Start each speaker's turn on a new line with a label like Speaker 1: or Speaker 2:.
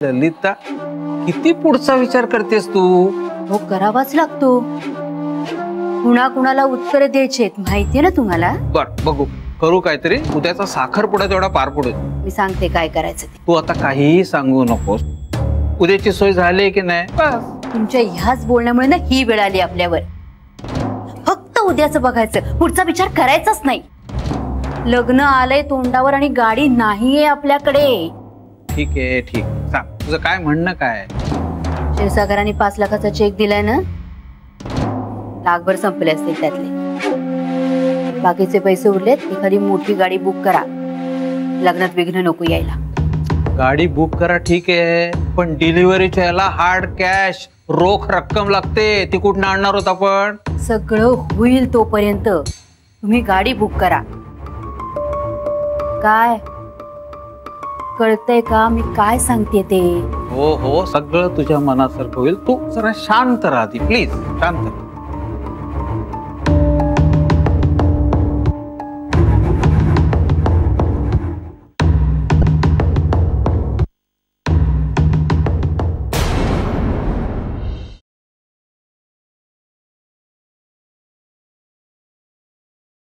Speaker 1: ललिता, किती पुढचा विचार करतेस तू?
Speaker 2: हो, करावाच लागतो. कुणाकुणाला उत्तर द्यायचे माहितीये ना तुम्हाला.
Speaker 1: बर, बघू, करू काहीतरी. उद्याचा साखरपुडा तेवढा पार पडू.
Speaker 2: मी सांगते काय करायचं ते.
Speaker 1: तू आता काहीही सांगू नकोस. उद्याची सोय झाली की नाही बस.
Speaker 2: तुमच्या ह्याच बोलण्यामुळे ना ही वेळ आली आपल्यावर. फक्त उद्याचं बघायचं, पुढचा विचार करायचाच नाही. लग्न आलंय तोंडावर आणि गाडी नाहीये आपल्याकडे.
Speaker 1: ठीक आहे, ठीक. सांग, तुझं काय म्हणणं काय?
Speaker 2: क्षीरसागरांनी 5 लाखाचा चेक दिलाय ना, लाखभर संपले असतील त्यातले. बाकीचे पैसे उरलेत, एखादी मोठी गाडी बुक करा. लग्नात विघ्न नको यायला.
Speaker 1: गाडी बुक करा ठीक आहे, पण डिलिव्हरीच्या याला हार्ड कॅश रोख रक्कम लागते. ती कुठून आणणार होत आपण?
Speaker 2: सगळं होईल तोपर्यंत तुम्ही गाडी बुक करा. काय कळतंय का मी काय सांगते ते?
Speaker 1: हो हो, सगळं तुझ्या मनासारखं होईल. तू जरा शांत राहा, प्लीज शांत.